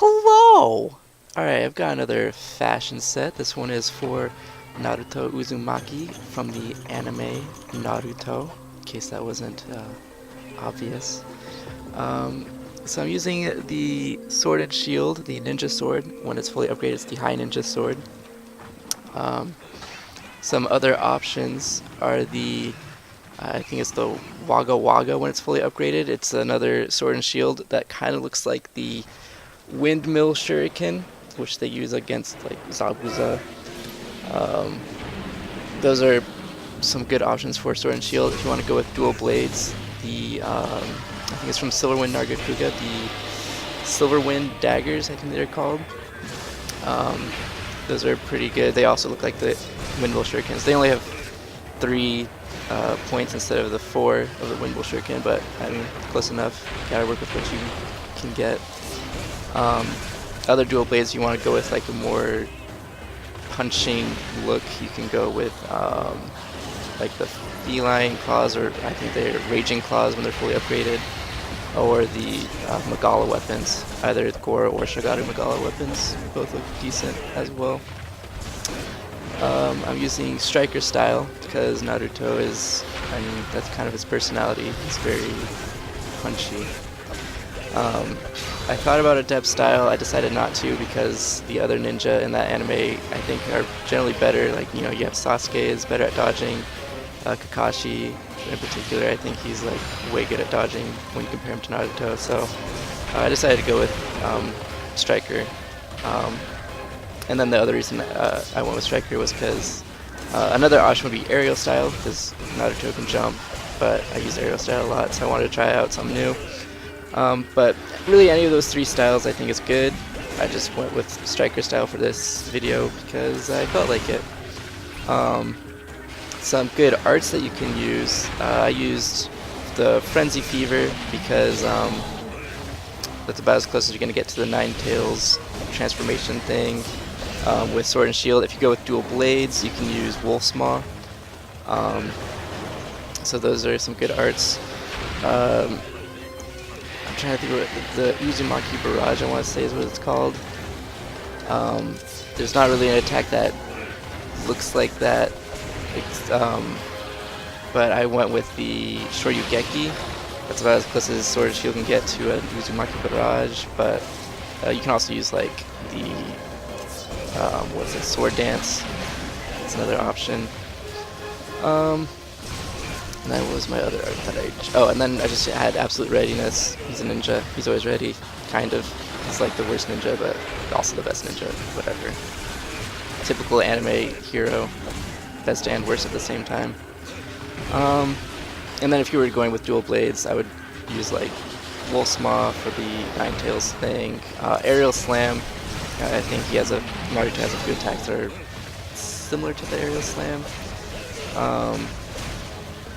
Hello! Alright, I've got another fashion set. This one is for Naruto Uzumaki from the anime Naruto, in case that wasn't obvious. So I'm using the sword and shield, the ninja sword. When it's fully upgraded, it's the high ninja sword. Some other options are the, I think it's the Wagga Wagga when it's fully upgraded. It's another sword and shield that kind of looks like the windmill shuriken, which they use against like Zabuza. Those are some good options for sword and shield. If you want to go with dual blades, the I think it's from Silverwind Daggers, the Silverwind Daggers, I think they're called. Those are pretty good. They also look like the windmill shurikens. They only have 3 points instead of the 4 of the windmill shuriken, but I mean, close enough. Gotta work with what you can get. Other dual blades, you want to go with like a more punching look. You can go with like the feline claws, or I think they're raging claws when they're fully upgraded, or the Magala weapons, either the Goro or Shagaru Magala weapons. Both look decent as well. I'm using striker style because Naruto is, I mean, that's kind of his personality. He's very punchy. I thought about adept style. I decided not to because the other ninja in that anime I think are generally better. Like, you know, you have Sasuke is better at dodging. Kakashi in particular, I think he's like way good at dodging when you compare him to Naruto. So I decided to go with striker. And then the other reason I went with striker was because another option would be aerial style, because Naruto can jump, but I use aerial style a lot, so I wanted to try out something new. But really any of those 3 styles I think is good. I just went with striker style for this video because I felt like it. Some good arts that you can use. I used the Frenzy Fever because that's about as close as you're going to get to the ninetails transformation thing with sword and shield. If you go with dual blades, you can use Wolf's Maw. So those are some good arts. I'm trying to think what the Uzumaki Barrage, I want to say, is what it's called. There's not really an attack that looks like that, but I went with the Shoryugeki. That's about as close as sword and shield can get to a Uzumaki Barrage, but you can also use like the what's it, Sword Dance. That's another option. And that was my other art that oh, and then I just had Absolute Readiness. He's a ninja. He's always ready, kind of. He's like the worst ninja, but also the best ninja, whatever. Typical anime hero, best and worst at the same time. And then if you were going with dual blades, I would use like Wolf's Maw for the ninetails thing. Aerial Slam, I think Naruto has a few attacks that are similar to the Aerial Slam.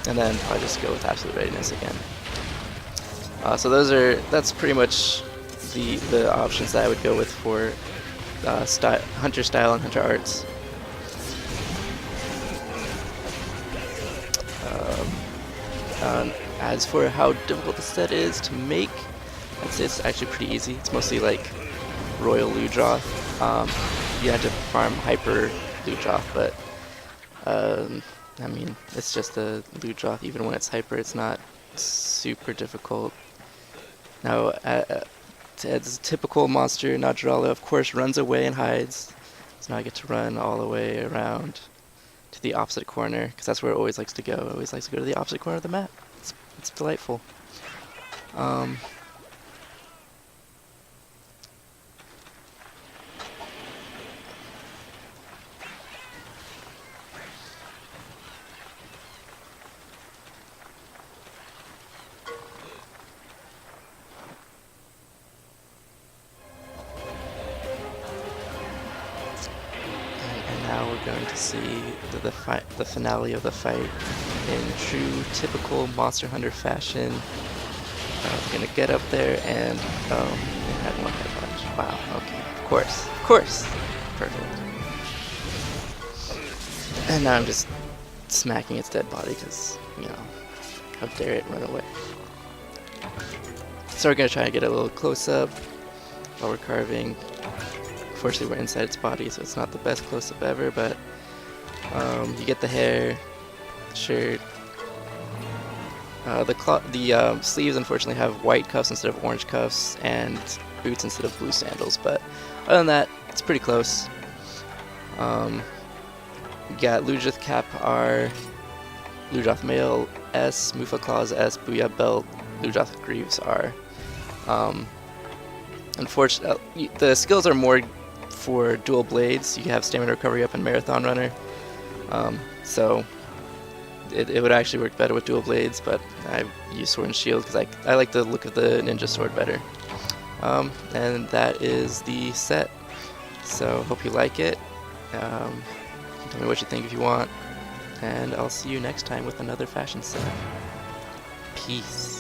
And then I'll just go with Absolute Readiness again. So that's pretty much the options that I would go with for Hunter style and Hunter arts. As for how difficult the set is to make, I'd say it's actually pretty easy. It's mostly like Royal Ludroth. You have to farm Hyper Ludroth, but I mean, it's just a Ludroth. Even when it's hyper, it's not super difficult. Now, as a typical monster, Najarala, of course, runs away and hides. So now I get to run all the way around to the opposite corner, because that's where it always likes to go. It always likes to go to the opposite corner of the map. It's delightful. Now we're going to see the finale of the fight in true typical Monster Hunter fashion. We're gonna get up there and it had one head punch. Wow. Okay. Of course. Perfect. And now I'm just smacking its dead body because, you know, how dare it run away. So we're gonna try to get a little close up. while we're carving. Unfortunately, we're inside its body, so it's not the best close-up ever, but you get the hair, the shirt. The sleeves unfortunately have white cuffs instead of orange cuffs, and boots instead of blue sandals, but other than that, it's pretty close. We got Ludroth cap R, Ludroth male S, Moofah claws S, Booyah belt, Ludroth Greaves R. Unfortunately, the skills are more for dual blades. You have stamina recovery up and marathon runner, so it would actually work better with dual blades, but I use sword and shield because I like the look of the ninja sword better. And that is the set. So hope you like it. Tell me what you think if you want, and I'll see you next time with another fashion set. Peace.